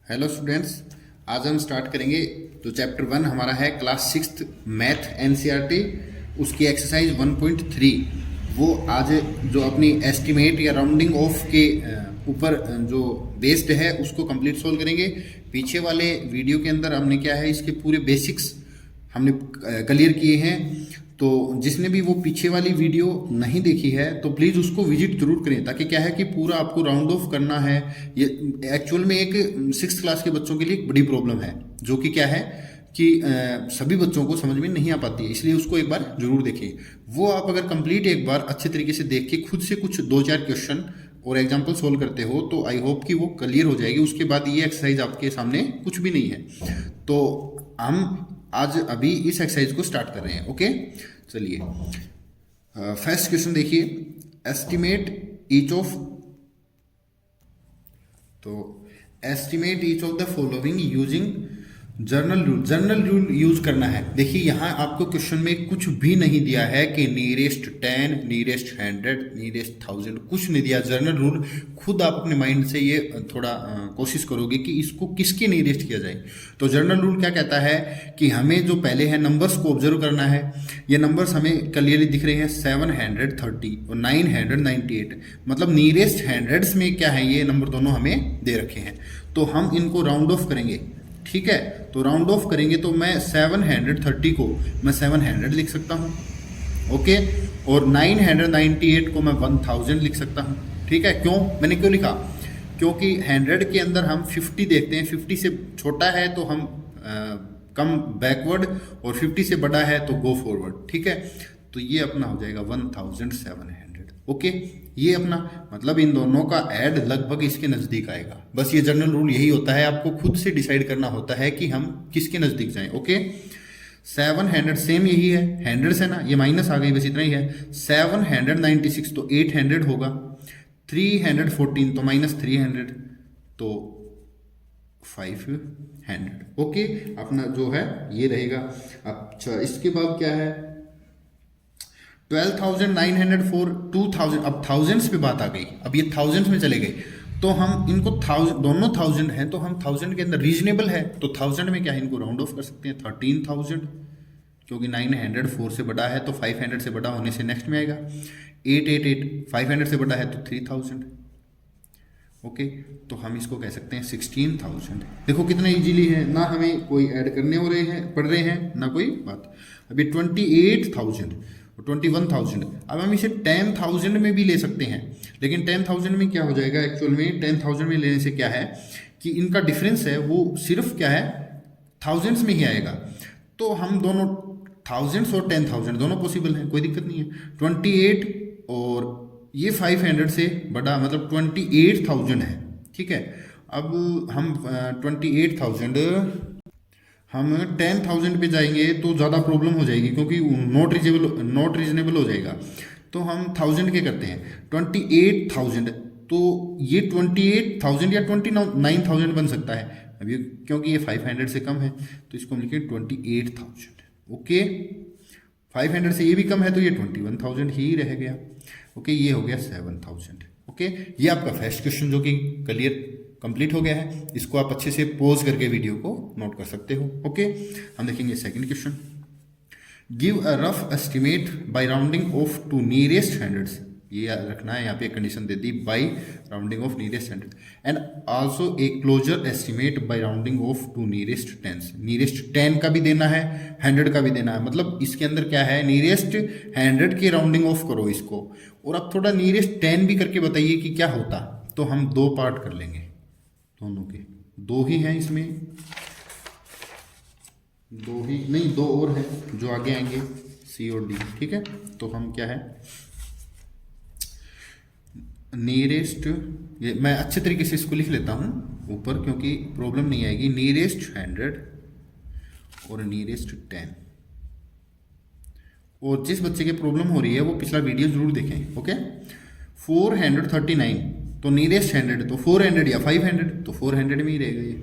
Hello students, आज हम start करेंगे। तो चैप्टर 1 हमारा है क्लास 6 मैथ एनसीईआरटी, उसकी एक्सरसाइज 1.3। वो आज जो अपनी एस्टिमेट या राउंडिंग ऑफ के ऊपर जो बेस्ड है उसको कंप्लीट सोल्व करेंगे। पीछे वाले वीडियो के अंदर हमने क्या है, इसके पूरे बेसिक्स हमने क्लियर किए हैं। तो जिसने भी वो पीछे वाली वीडियो नहीं देखी है तो प्लीज़ उसको विजिट जरूर करें, ताकि क्या है कि पूरा आपको राउंड ऑफ करना है। ये एक्चुअल में एक 6th क्लास के बच्चों के लिए एक बड़ी प्रॉब्लम है, जो कि क्या है कि सभी बच्चों को समझ में नहीं आ पाती है, इसलिए उसको एक बार जरूर देखें। वो आप अगर कंप्लीट एक बार अच्छे तरीके से देख के खुद से कुछ 2-4 क्वेश्चन और एग्जाम्पल सोल्व करते हो तो आई होप कि वो क्लियर हो जाएगी। उसके बाद ये एक्सरसाइज आपके सामने कुछ भी नहीं है। तो हम आज अभी इस एक्सरसाइज को स्टार्ट कर रहे हैं। ओके, चलिए फर्स्ट क्वेश्चन देखिए। Estimate each of estimate each of the following using journal rule use करना है। देखिए यहाँ आपको क्वेश्चन में कुछ भी नहीं दिया है कि नियरेस्ट 10, नियरेस्ट 100, नियरेस्ट 1000, कुछ नहीं दिया। जर्नल रूल खुद आप अपने माइंड से ये थोड़ा कोशिश करोगे कि इसको किसके नियरेस्ट किया जाए। तो जर्नल रूल क्या कहता है कि हमें जो पहले है नंबर्स को ऑब्जर्व करना है। ये नंबर्स हमें क्लियरली दिख रहे हैं 730 और 998, मतलब नियरेस्ट हंड्रेड्स में क्या है, ये नंबर दोनों हमें दे रखे हैं। तो हम इनको राउंड ऑफ करेंगे, ठीक है। तो राउंड ऑफ करेंगे तो मैं 730 को मैं 700 लिख सकता हूँ, ओके। और 998 को मैं 1000 लिख सकता हूँ, ठीक है। क्यों, मैंने क्यों लिखा? क्योंकि 100 के अंदर हम 50 देखते हैं, 50 से छोटा है तो हम कम बैकवर्ड, और 50 से बड़ा है तो गो फॉरवर्ड, ठीक है। तो ये अपना हो जाएगा 1700, ओके। ये अपना मतलब इन दोनों का ऐड लगभग इसके नज़दीक आएगा। बस ये जनरल रूल यही होता है, आपको खुद से डिसाइड करना होता है कि हम किसके नज़दीक जाएं, ओके। 700 सेम यही है, हंड्रेड्स है ना, ये माइनस आ गई, बस इतना ही है। 796 तो 800 होगा, 314 तो -300 तो 500, ओके। अपना जो है ये रहेगा। अच्छा, इसके बाद क्या है, 12,904 2000, अब थाउजेंड्स पे बात आ गई, अब ये थाउजेंड्स में चले गए। तो हम इनको दोनों 1000 हैं तो हम 1000 के अंदर रीजनेबल है, तो 1000 में क्या है, इनको राउंड ऑफ कर सकते हैं 13,000, क्योंकि 904 से बड़ा है तो 500 से बड़ा होने से नेक्स्ट में आएगा। 888 500 से बड़ा है तो 3000, ओके। तो हम इसको कह सकते हैं 16,000। देखो कितना इजीली है ना, हमें कोई ऐड करने हो रहे हैं, पढ़ रहे हैं ना कोई बात। अभी 28,000 और 21,000, अब हम इसे 10,000 में भी ले सकते हैं, लेकिन 10,000 में क्या हो जाएगा, एक्चुअल में 10,000 में लेने से क्या है कि इनका डिफरेंस है वो सिर्फ क्या है, थाउजेंड्स में ही आएगा। तो हम दोनों थाउजेंड्स और 10,000 दोनों पॉसिबल हैं, कोई दिक्कत नहीं है। 28 और ये 500 से बड़ा, मतलब 28,000 है, ठीक है। अब हम 28,000 हम 10,000 पे जाएंगे तो ज़्यादा प्रॉब्लम हो जाएगी, क्योंकि नॉट रीजनेबल हो जाएगा। तो हम 1000 के करते हैं 28,000, तो ये 28,000 या 29,000 बन सकता है अभी, क्योंकि ये 500 से कम है तो इसको हम लिखें 28,000, ओके। 500 से ये भी कम है तो ये 21,000 ही रह गया, ओके। ये हो गया 7,000, ओके। ये आपका फर्स्ट क्वेश्चन जो कि क्लियर कंप्लीट हो गया है। इसको आप अच्छे से पॉज करके वीडियो को नोट कर सकते हो, ओके। हम देखेंगे second question. Give a rough estimate by rounding off to nearest hundreds, ये याद रखना है, यहाँ पे कंडीशन दे दी by rounding off nearest hundred, and also a closer estimate by rounding off to nearest tens. Nearest 10 का भी देना है, 100 का भी देना है, मतलब इसके अंदर क्या है, नियरेस्ट 100 के राउंडिंग ऑफ करो इसको, और अब थोड़ा नियरेस्ट 10 भी करके बताइए कि क्या होता। तो हम 2 पार्ट कर लेंगे, दोनों के 2 ही हैं इसमें, 2 ही नहीं, 2 और हैं जो आगे आएंगे, सी और डी, ठीक है। तो हम क्या है, नियरेस्ट, ये मैं अच्छे तरीके से इसको लिख लेता हूँ ऊपर, क्योंकि प्रॉब्लम नहीं आएगी। नियरेस्ट 100 और नियरेस्ट 10, और जिस बच्चे की प्रॉब्लम हो रही है वो पिछला वीडियो जरूर देखें, ओके। 439 तो नियरेस्ट 100 तो 400 या 500, तो 400 में ही रहेगा ये।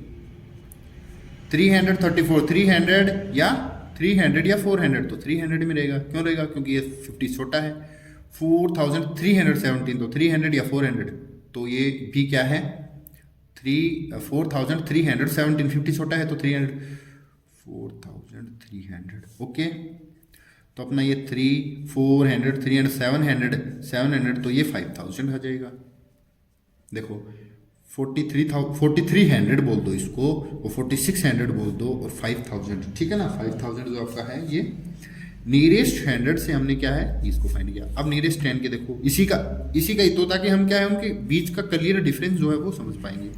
334 300 या 400 तो 300 में रहेगा, क्यों रहेगा, क्योंकि ये 50 छोटा है। 4,317 तो 300 या 400, तो ये भी क्या है 4317, 50 छोटा है तो 300, 4300, ओके। तो अपना ये 400, 300, 700 तो ये 5000 आ जाएगा। देखो 4300 बोल दो इसको, और 4600 बोल दो, और 5000, ठीक है ना। 5000 जो आपका है ये नियरेस्ट 100 से हमने क्या है इसको फाइंड किया। अब नियरेस्ट 10 के देखो, इसी का ही तो, ताकि हम क्या है उनके बीच का क्लियर डिफरेंस जो है वो समझ पाएंगे।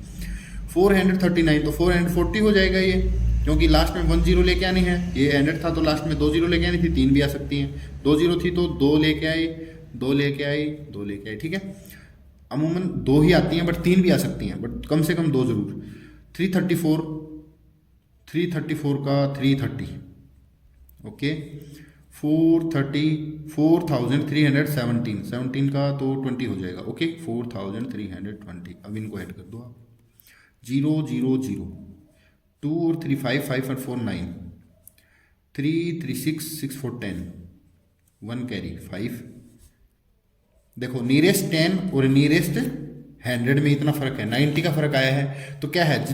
439 तो 440 हो जाएगा ये, क्योंकि लास्ट में 1 0 लेके आनी है। ये 100 था तो लास्ट में 2 0 लेके आनी थी, 3 भी आ सकती हैं। 2 0 थी तो 2 लेके आई, 2 लेके आई, 2 लेके आई, ठीक है। अमूमन 2 ही आती हैं, बट 3 भी आ सकती हैं, बट कम से कम 2 जरूर। 334 का 330, ओके। 4317 का तो 20 हो जाएगा, ओके। 4320, अब इनको ऐड कर दो आप। 0 0 0, 2 और 3 5 5 और 4 9, 3 3 6 6 4 10, 1 कैरी 5। देखो नियरेस्ट 10 और नियरेस्ट 100 में इतना फर्क है, 90 का फर्क आया है। तो क्या है,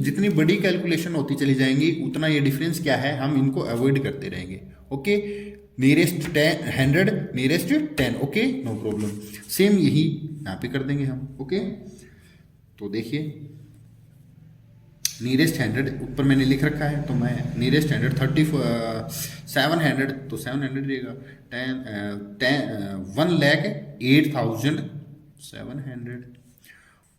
जितनी बड़ी कैलकुलेशन होती चली जाएंगी उतना ये डिफरेंस क्या है, हम इनको अवॉइड करते रहेंगे, okay. Nearest 100, nearest 10, okay, no problem. Same यही यहाँ पे कर देंगे हम, ओके। तो देखिए नियरेस्ट 100 ऊपर मैंने लिख रखा है, तो मैं नियरेस्ट 100 700 तो 700 रहेगा। 1,08,700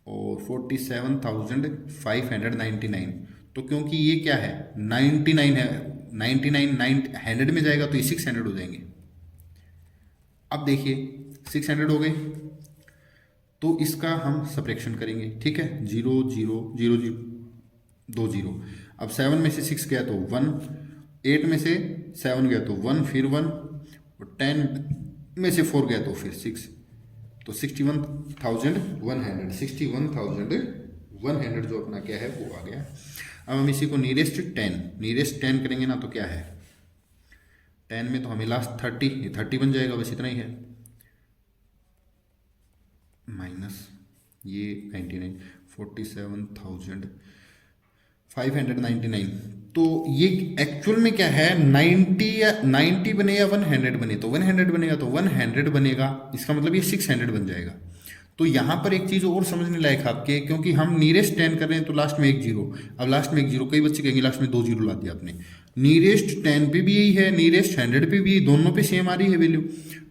और 47,599। तो क्योंकि ये क्या है 99 है, 100 में जाएगा तो ये 600 हो जाएंगे। अब देखिए 600 हो गए, तो इसका हम सब्ट्रैक्शन करेंगे, ठीक है। 0 0 0 0 2 0। अब 7 में से 6 गया तो 1, 8 में से 7 गया तो 1, फिर 1, और 10 में से 4 गया तो फिर 6, तो 61,100 जो अपना क्या है वो आ गया। अब हम इसी को नियरेस्ट 10 करेंगे ना, तो क्या है 10 में तो हमें लास्ट 30 बन जाएगा, बस इतना ही है। माइनस ये 99, 47,599। तो ये एक्चुअल में क्या है 90 बने या 100 बने, तो 100 बनेगा, तो 100 बनेगा, इसका मतलब ये 600 बन जाएगा। तो यहाँ पर एक चीज़ और समझने लायक आपके, क्योंकि हम नियरेस्ट 10 कर रहे हैं तो लास्ट में एक 0, अब लास्ट में एक 0, कई बच्चे कहेंगे लास्ट में 2 0 ला दिया आपने। नियरेस्ट 10 पे भी यही है, नियरेस्ट 100 पे भी, दोनों पे सेम आ रही है वैल्यू।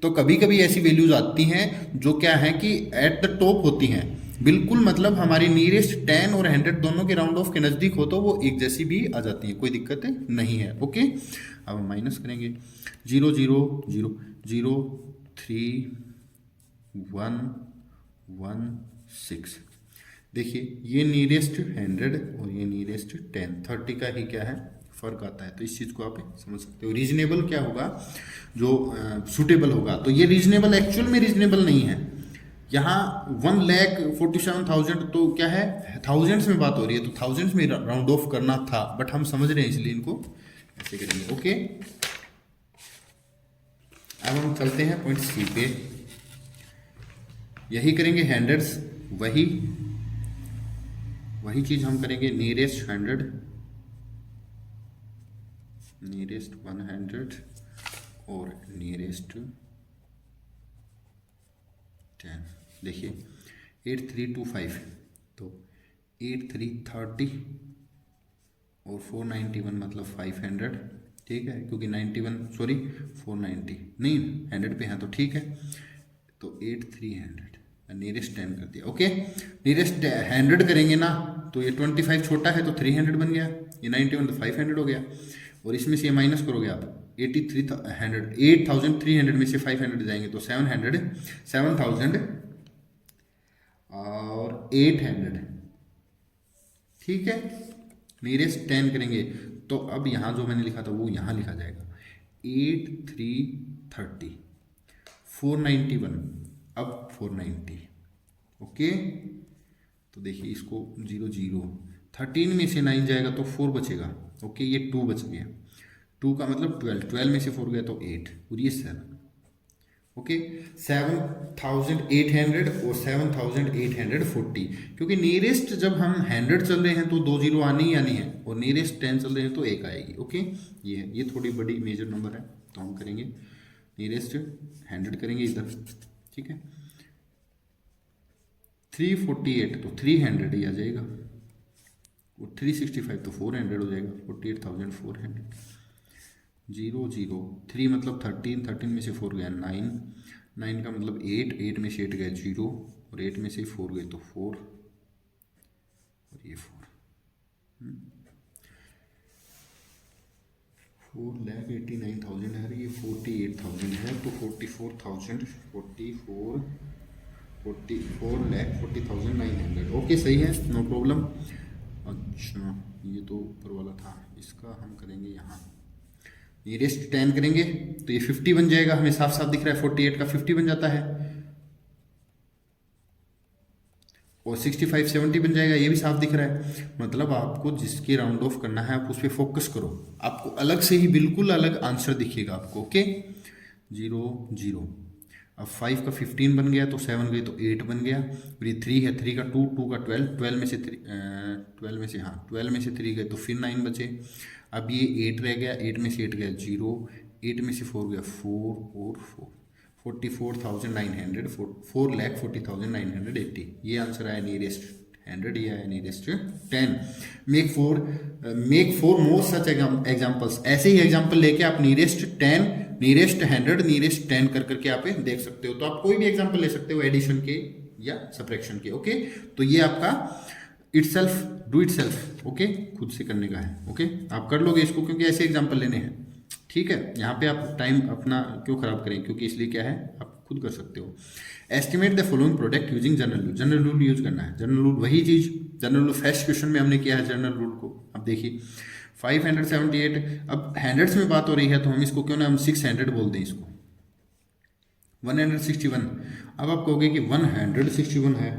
तो कभी कभी ऐसी वैल्यूज आती हैं जो क्या है कि एट द टॉप होती हैं, बिल्कुल मतलब हमारी नियरेस्ट 10 और 100 दोनों के राउंड ऑफ के नज़दीक हो तो वो एक जैसी भी आ जाती है, कोई दिक्कत नहीं है, ओके। अब हम माइनस करेंगे 0 0 0 0 3 1 1 6। देखिए ये नियरेस्ट 100 और ये नियरेस्ट 10, 30 का ही क्या है फर्क आता है। तो इस चीज़ को आप समझ सकते हो। रीजनेबल क्या होगा, जो सूटेबल होगा। तो ये रीजनेबल एक्चुअल में रीजनेबल नहीं है। यहाँ 1,47,000 तो क्या है थाउजेंड्स में बात हो रही है, तो थाउजेंड्स में राउंड ऑफ करना था, बट हम समझ रहे हैं इसलिए इनको ऐसे करेंगे, ओके। अब हम चलते हैं पॉइंट सी पे, यही करेंगे हंड्रेड्स, वही चीज हम करेंगे। नियरेस्ट 100, नियरेस्ट 100 और नियरेस्ट 10। देखिए 8325, तो 8330 और 491 मतलब 500, ठीक है, क्योंकि 490 नहीं 100 पे हैं तो ठीक है। तो 8300 नियरेस्ट 10 कर दिया, ओके। नियरेस्ट 100 करेंगे ना, तो ये 25 छोटा है तो 300 बन गया, ये 91 तो 500 हो गया, और इसमें से ये माइनस करोगे आप 8,300 में से 500 जाएंगे तो 7,000 और 800, ठीक है। नियरेस्ट 10 करेंगे तो अब यहाँ जो मैंने लिखा था वो यहाँ लिखा जाएगा 8330, 491 अब 490, ओके। तो देखिए इसको 0 0, 13 में से 9 जाएगा तो 4 बचेगा, ओके। ये 2 बच गया, 2 का मतलब 12 में से 4 गया तो 8 और ये 7, ओके 7,800 और 7,840, क्योंकि नियरेस्ट जब हम 100 चल रहे हैं तो 2 जीरो आनी ही आनी है, और नियरेस्ट 10 चल रहे हैं तो 1 आएगी। ओके ये थोड़ी बड़ी मेजर नंबर है, तो हम करेंगे नियरेस्ट 100 करेंगे इधर, ठीक है। 348 तो 300 ही आ जाएगा, और 365 तो 400 हो जाएगा, 48,400। 0 0 3 मतलब 13, 13 में से 4 गया 9, 9 का मतलब 8, 8 में से 8 गया 0, और 8 में से 4 गए तो 4, और ये 4, 4,89,000 है, ये 48,000 है, तो 44,000, 44,40,900। ओके सही है, नो प्रॉब्लम। अच्छा ये तो ऊपर वाला था, इसका हम करेंगे यहाँ नियरेस्ट 10 करेंगे तो ये 50 बन जाएगा, हमें साफ साफ दिख रहा है 48 का 50 बन जाता है, और 65 70 बन जाएगा, ये भी साफ दिख रहा है। मतलब आपको जिसके राउंड ऑफ करना है आप उस पर फोकस करो, आपको अलग से ही बिल्कुल अलग आंसर दिखेगा आपको। ओके 0 0, अब 5 का 15 बन गया तो 7 गए तो 8 बन गया, और ये 3 है, 3 का 2, 2 का 12, 12 में से 3, 12 में से हाँ 12 में से 3 गए तो फिर 9 बचे। अब ये 8 रह गया, 8 में से 8 गया 0, 8 में से 4 गया 4 और 4, 44,900, 4,40,980। ये आंसर आया नियरेस्ट 100, ये आया nearest 10। Make four more such examples, ऐसे ही एग्जाम्पल लेके आप नियरेस्ट 10, नियरेस्ट 100, नियरेस्ट 10 कर करके आप देख सकते हो। तो आप कोई भी एग्जाम्पल ले सकते हो एडिशन के या सब्ट्रैक्शन के। ओके तो ये आपका डू इट सेल्फ, ओके खुद से करने का है। ओके आप कर लोगे इसको, क्योंकि ऐसे एग्जाम्पल लेने हैं, ठीक है। यहाँ पे आप टाइम अपना क्यों खराब करें, क्योंकि इसलिए क्या है आप खुद कर सकते हो। Estimate the following product using general rule, general rule use करना है। जनरल रूल वही चीज, जनरल रूल फर्स्ट क्वेश्चन में हमने किया है जनरल रूल को। अब देखिए 578, अब हंड्रेड्स में बात हो रही है तो हम इसको क्यों ना हम 600 बोल दें इसको, 161। अब आप कहोगे कि 161 है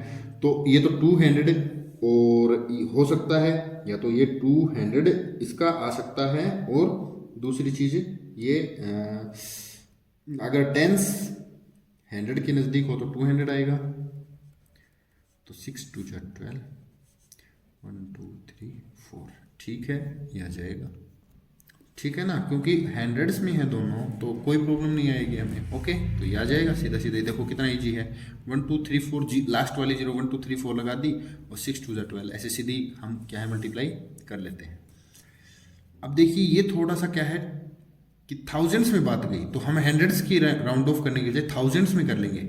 तो ये तो 200 और हो सकता है, या तो ये 200 इसका आ सकता है, और दूसरी चीज ये अगर टेंस 100 के नज़दीक हो तो 200 आएगा, तो 6 2 जा 12, 1 2 3 4, ठीक है ये आ जाएगा, ठीक है ना, क्योंकि हंड्रेड्स में है दोनों तो कोई प्रॉब्लम नहीं आएगी हमें। ओके तो ये आ जाएगा सीधा सीधा, देखो कितना इजी है। 1 2 3 4 जी लास्ट वाली 0 1 2 3 4 लगा दी, और 6 2 जा 12, ऐसे सीधी हम क्या है मल्टीप्लाई कर लेते हैं। अब देखिए ये थोड़ा सा क्या है कि थाउजेंड्स में बात गई, तो हम हंड्रेड्स की राउंड ऑफ करने के लिए थाउजेंड्स में कर लेंगे।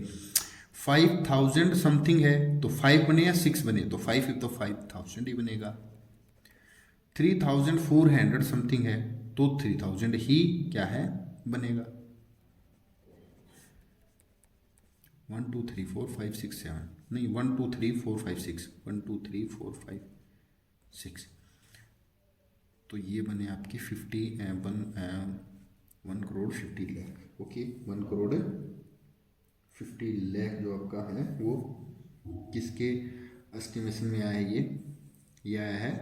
5,000 समथिंग है तो 5 बने या 6 बने, तो 5 तो 5,000 ही बनेगा। 3,400 समथिंग है तो 3,000 ही क्या है बनेगा। 1 2 3 4 5 6 7 नहीं 1 2 3 4 5 6 1 2 3 4 5 6, तो ये बने आपके 1 करोड़ 50 लाख। ओके 1 करोड़ 50 लाख जो आपका है वो किसके एस्टिमेशन में आया, ये आया है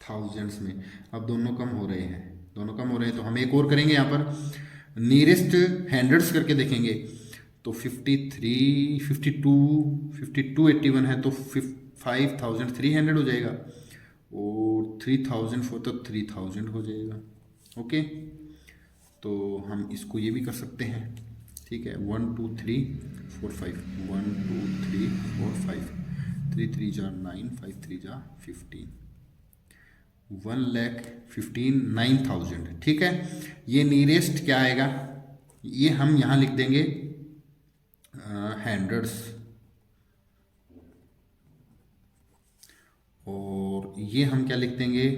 थाउजेंड्स में। अब दोनों कम हो रहे हैं, दोनों कम हो रहे हैं, तो हम एक और करेंगे यहाँ पर नियरेस्ट हंड्रेड्स करके देखेंगे। तो 53 52 81 है तो 5,300 हो जाएगा, और 3,004 तो 3,000 हो जाएगा। ओके तो हम इसको ये भी कर सकते हैं, ठीक है। 1 2 3 4 5 1 2 3 4 5 3 3 जा 9 5 3 जा 15, 1,59,000, ठीक है। ये नियरेस्ट क्या आएगा, ये हम यहाँ लिख देंगे हंड्रेड्स, और ये हम क्या लिख देंगे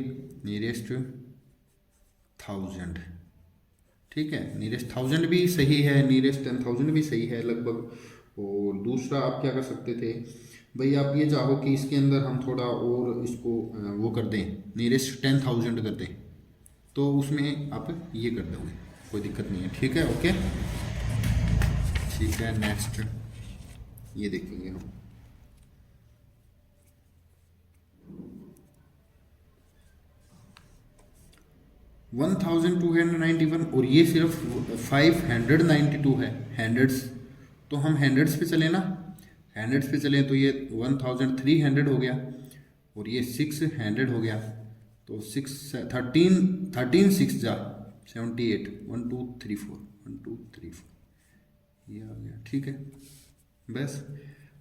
नियरेस्ट 1,000, ठीक है। नियरेस्ट 1,000 भी सही है, नियरेस्ट 10,000 भी सही है लगभग। और दूसरा आप क्या कर सकते थे भाई, आप ये चाहो कि इसके अंदर हम थोड़ा और इसको वो कर दें, नियरेस्ट 10,000 कर दें, तो उसमें आप ये कर दोगे, कोई दिक्कत नहीं है, ठीक है। ओके ठीक है नेक्स्ट ये देखेंगे हम। 1291 और ये सिर्फ 592 है हंड्रेड्स, तो हम हंड्रेड्स पे चले ना, हंड्रेड्स पे चलें तो ये 1300 हो गया और ये 600 हो गया, तो 13 6 जा 78, 1 2 3 4 1 2 3 4 ये आ गया, ठीक है बस।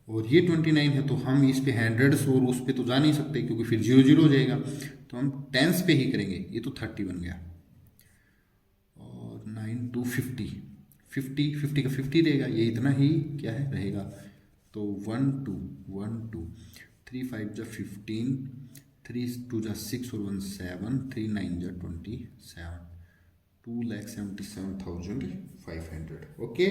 और ये 29 है तो हम इस पे हंड्रेड्स और उस पे तो जा नहीं सकते क्योंकि फिर 0 0 हो जाएगा, तो हम टेंस पे ही करेंगे। ये तो 30 बन गया और 9 2 50 50 का 50 रहेगा, ये इतना ही क्या है रहेगा, तो 1 2 1 2 3 5 जा 15 3 2 जा 6 और 1 7 3 9 जा 27 2,77,500। ओके,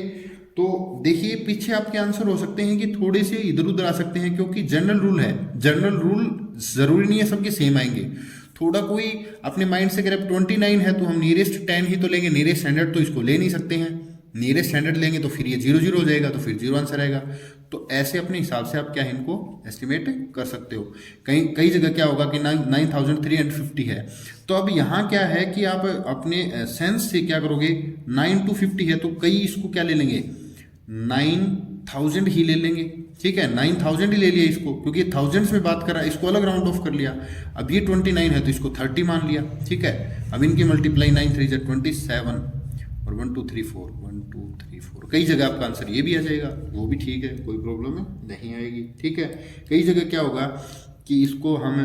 तो देखिए पीछे आपके आंसर हो सकते हैं कि थोड़े से इधर उधर आ सकते हैं क्योंकि जनरल रूल है, जनरल रूल जरूरी नहीं है सबके सेम आएंगे। थोड़ा कोई अपने माइंड से अगर 29 है तो हम नियरेस्ट 10 ही तो लेंगे, नियरेस्ट 100 तो इसको ले नहीं सकते हैं, नियरेस्ट 100 लेंगे तो फिर ये 0 0 हो जाएगा, तो फिर 0 आंसर आएगा। तो ऐसे अपने हिसाब से आप क्या है इनको एस्टिमेट कर सकते हो। कई जगह क्या होगा कि 9350 है, तो अब यहाँ क्या है कि आप अपने सेंस से क्या करोगे, 9 to 50 है तो कई इसको क्या ले लेंगे 9000 ही ले लेंगे, ठीक है 9000 ही ले लिया इसको क्योंकि थाउजेंड्स में बात कर रहा है, इसको अलग राउंड ऑफ कर लिया। अब ये 29 है तो इसको 30 मान लिया, ठीक है। अब इनकी मल्टीप्लाई 9 3 27 और 1 2 3 4 1 2 3 4, कई जगह आपका आंसर ये भी आ जाएगा, वो भी ठीक है, कोई प्रॉब्लम नहीं आएगी, ठीक है। कई जगह क्या होगा कि इसको हम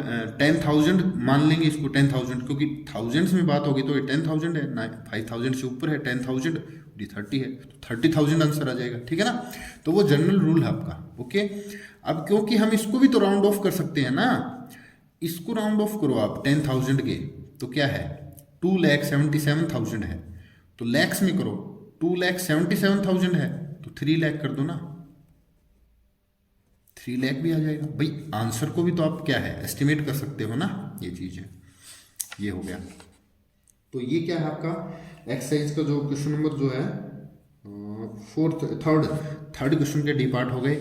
10,000 मान लेंगे, इसको 10,000 क्योंकि थाउजेंड्स में बात होगी तो ये 10,000 है, 5,000 से ऊपर है 10,000, ये 30 है तो 30,000 आंसर आ जाएगा, ठीक है ना। तो वो जनरल रूल है आपका, ओके। अब क्योंकि हम इसको भी तो राउंड ऑफ कर सकते हैं ना, इसको राउंड ऑफ करो आप 10,000 के, तो क्या है 2,77,000 है, तो लैक्स में करो 2,77,000 है तो 3 लाख कर दो ना, 3 लाख भी आ जाएगा भाई। आंसर को भी तो आप क्या है एस्टिमेट कर सकते हो ना, ये चीज है, ये हो गया। तो ये क्या है आपका एक्सरसाइज का जो क्वेश्चन नंबर जो है थर्ड क्वेश्चन के डी पार्ट हो गए।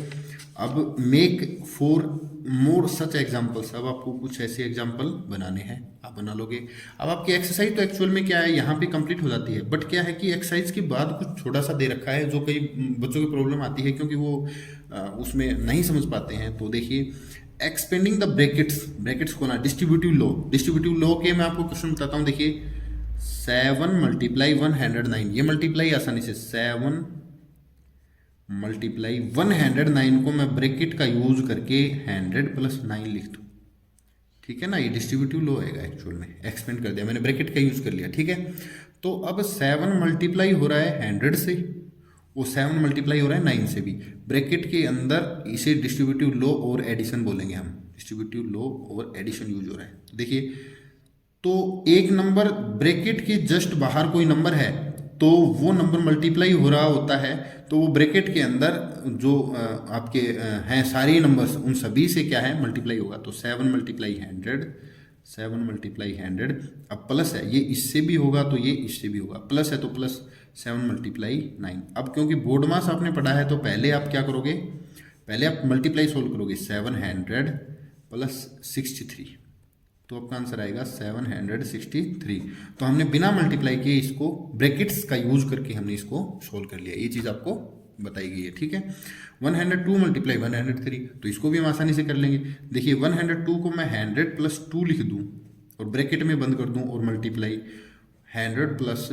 अब मेक 4 मोर सच एग्जाम्पल्स, अब आपको कुछ ऐसे एग्जाम्पल बनाने हैं, आप बना लोगे। अब आपकी एक्सरसाइज तो एक्चुअल में क्या है यहाँ पे कंप्लीट हो जाती है, बट क्या है कि एक्सरसाइज के बाद कुछ छोटा सा दे रखा है जो कई बच्चों की प्रॉब्लम आती है क्योंकि वो उसमें नहीं समझ पाते हैं। तो देखिए एक्सपेंडिंग द ब्रैकेट्स को ना डिस्ट्रीब्यूटिव लॉ के मैं आपको क्वेश्चन बताता हूँ। देखिए 7 मल्टीप्लाई 109, ये मल्टीप्लाई आसानी से 7 मल्टीप्लाई 109 को मैं ब्रैकेट का यूज करके 100 + 9 लिख दूँ, ठीक है ना। ये डिस्ट्रीब्यूटिव लॉ आएगा, एक्चुअल में एक्सपेंड कर दिया मैंने, ब्रैकेट का यूज कर लिया, ठीक है। तो अब 7 मल्टीप्लाई हो रहा है 100 से, वो 7 मल्टीप्लाई हो रहा है 9 से भी, ब्रैकेट के अंदर इसे डिस्ट्रीब्यूटिव लॉ और एडिशन बोलेंगे हम, डिस्ट्रीब्यूटिव लॉ और एडिशन यूज हो रहा है। देखिए तो एक नंबर ब्रैकेट के जस्ट बाहर कोई नंबर है तो वो नंबर मल्टीप्लाई हो रहा होता है, तो वो ब्रैकेट के अंदर जो आपके हैं सारे नंबर्स उन सभी से क्या है मल्टीप्लाई होगा। तो 7 मल्टीप्लाई 100, 7 मल्टीप्लाई 100, अब प्लस है ये इससे भी होगा तो ये इससे भी होगा, प्लस है तो प्लस 7 मल्टीप्लाई 9। अब क्योंकि बोर्ड मास आपने पढ़ा है तो पहले आप क्या करोगे, पहले आप मल्टीप्लाई सोल्व करोगे 700 + 63, तो आपका आंसर आएगा 763। तो हमने बिना मल्टीप्लाई किए इसको ब्रैकेट्स का यूज करके हमने इसको सोल्व कर लिया, ये चीज़ आपको बताई गई है, ठीक है। 102 मल्टीप्लाई 103, तो इसको भी हम आसानी से कर लेंगे। देखिए 102 को मैं 100 + 2 लिख दूं और ब्रैकेट में बंद कर दूं और मल्टीप्लाई 100 +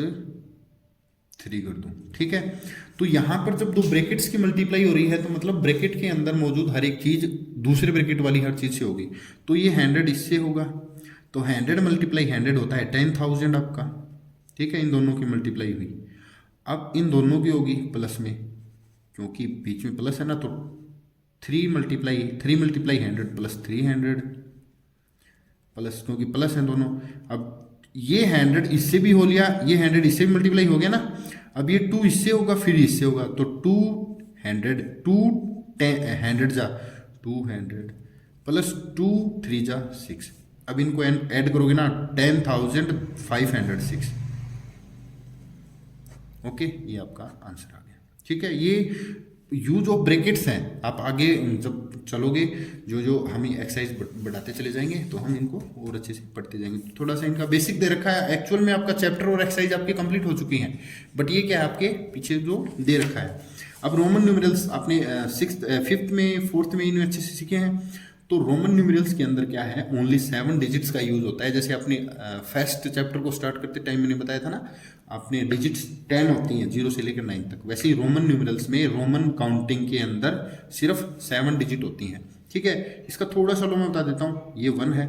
3 कर दूं, ठीक है। तो यहाँ पर जब दो ब्रैकेट्स की मल्टीप्लाई हो रही है तो मतलब ब्रैकेट के अंदर मौजूद हर एक चीज दूसरे ब्रैकेट वाली हर चीज से होगी, तो ये 100 इससे होगा, तो 100 मल्टीप्लाई 100 होता है 10,000 आपका, ठीक है। इन दोनों की मल्टीप्लाई हुई, अब इन दोनों की होगी प्लस में, क्योंकि बीच में प्लस है ना, तो 3 मल्टीप्लाई 100 + 300 प्लस, क्योंकि प्लस है दोनों। अब ये 100 इससे भी हो लिया, ये 100 इससे भी मल्टीप्लाई हो गया ना, अब ये 2 इससे होगा फिर इससे होगा, तो 200 जा 200 + 2 3 जा 6, अब इनको ऐड करोगे ना 10,506, ओके, ये आपका आंसर आ गया, ठीक है। ये यूज ऑफ ब्रैकेट्स हैं, आप आगे जब चलोगे जो जो हम एक्सरसाइज बढ़ाते चले जाएंगे तो हम इनको और अच्छे से पढ़ते जाएंगे। तो थोड़ा सा इनका बेसिक दे रखा है, एक्चुअल में आपका चैप्टर और एक्सरसाइज आपकी कंप्लीट हो चुकी हैं, बट ये क्या है आपके पीछे जो दे रखा है। अब रोमन न्यूमेरल्स आपने फिफ्थ में फोर्थ में इन्हें अच्छे से सीखे हैं। तो रोमन न्यूमेरल्स के अंदर क्या है, ओनली 7 डिजिट्स का यूज होता है। जैसे अपने फर्स्ट चैप्टर को स्टार्ट करते टाइम मैंने बताया था ना, आपने डिजिट्स 10 होती हैं 0 से लेकर 9 तक, वैसे ही रोमन न्यूमेरल्स में रोमन काउंटिंग के अंदर सिर्फ 7 डिजिट होती हैं। ठीक है, इसका थोड़ा सा मैं बता देता हूँ। ये 1 है,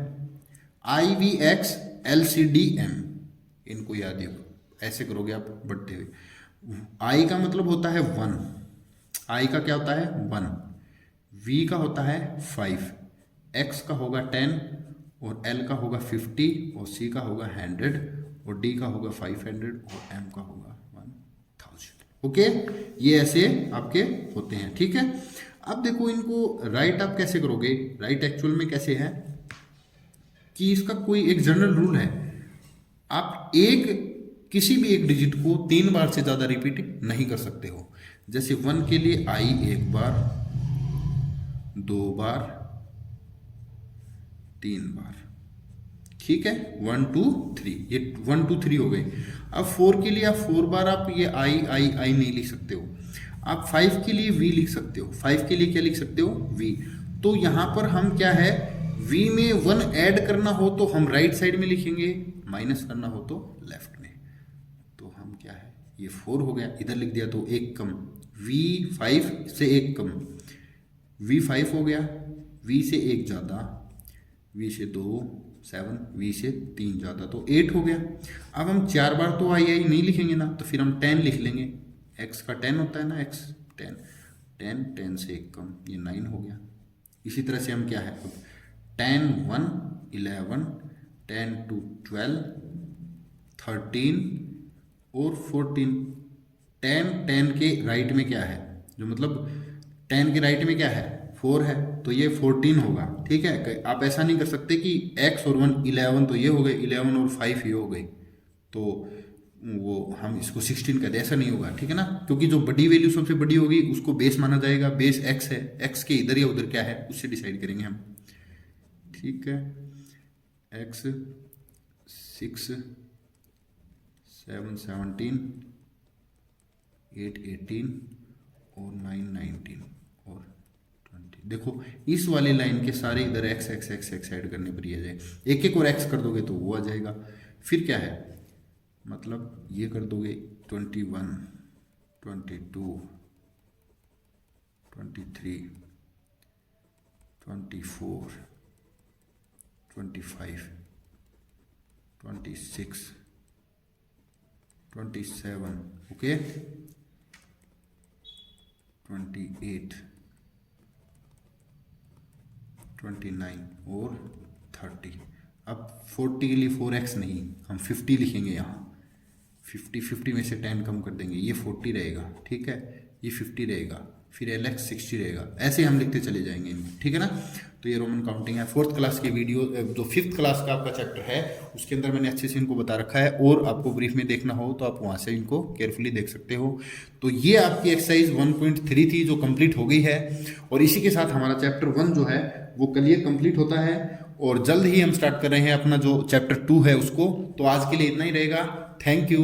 IVX LCDM, इनको याद रखो, ऐसे करोगे आप बढ़ते हुए। I का मतलब होता है 1, I का क्या होता है 1, V का होता है 5, X का होगा 10 और L का होगा 50 और C का होगा 100 और D का होगा 500 और M का होगा 1000। ओके, ये ऐसे आपके होते हैं। ठीक है, अब देखो इनको राइट आप कैसे करोगे। राइट एक्चुअल में कैसे है कि इसका कोई एक जनरल रूल है, आप किसी भी एक डिजिट को 3 बार से ज़्यादा रिपीट नहीं कर सकते हो। जैसे 1 के लिए I 1 बार, 2 बार, 3 बार। ठीक है, 1 2 3, ये 1 2 3 हो गए। अब 4 के लिए आप 4 बार आप ये I नहीं लिख सकते हो। आप 5 के लिए V लिख सकते हो। 5 के लिए क्या लिख सकते हो, V। तो यहाँ पर हम क्या है, V में 1 ऐड करना हो तो हम राइट साइड में लिखेंगे, माइनस करना हो तो लेफ्ट में। तो हम क्या है, ये 4 हो गया, इधर लिख दिया तो 1 कम, V5 से 1 कम, V5 हो गया, V से 1 ज़्यादा, V से 2 7, V से 3 ज़्यादा, तो 8 हो गया। अब हम 4 बार तो I नहीं लिखेंगे ना, तो फिर हम 10 लिख लेंगे। X का 10 होता है ना, X 10 से 1 कम, ये 9 हो गया। इसी तरह से हम क्या है, अब 10 1 11, 10 2 12, 13 और 14। 10 के राइट में क्या है, जो मतलब 10 के राइट में क्या है 4 है, तो ये 14 होगा। ठीक है, आप ऐसा नहीं कर सकते कि x और 1 11, तो ये हो गए 11 और 5 ये हो गए, तो वो हम इसको 16 कर दे, ऐसा नहीं होगा। ठीक है ना, क्योंकि जो बड़ी वैल्यू सबसे बड़ी होगी उसको बेस माना जाएगा। बेस x है, x के इधर या उधर क्या है उससे डिसाइड करेंगे हम। ठीक है, x 6 7 17, 8 18 और 9 19 और 20। देखो इस वाली लाइन के सारे इधर x x x x add करने पर ही आ जाए। एक एक और x कर दोगे तो वो आ जाएगा। फिर क्या है, मतलब ये कर दोगे 21 22 23 24 25 26 27, ओके, 28 29 और 30। अब 40 के लिए 4x नहीं, हम 50 लिखेंगे यहाँ। 50 में से 10 कम कर देंगे, ये 40 रहेगा। ठीक है, ये 50 रहेगा, फिर LX 60 रहेगा, ऐसे हम लिखते चले जाएंगे इनको। ठीक है ना, तो ये रोमन काउंटिंग है। 4th क्लास की वीडियो, जो 5th क्लास का आपका चैप्टर है उसके अंदर मैंने अच्छे से इनको बता रखा है, और आपको ब्रीफ में देखना हो तो आप वहाँ से इनको केयरफुली देख सकते हो। तो ये आपकी एक्सरसाइज 1.3 थी जो कंप्लीट हो गई है, और इसी के साथ हमारा चैप्टर 1 जो है वो क्लियर कंप्लीट होता है, और जल्द ही हम स्टार्ट कर रहे हैं अपना जो चैप्टर 2 है उसको। तो आज के लिए इतना ही रहेगा। Thank you.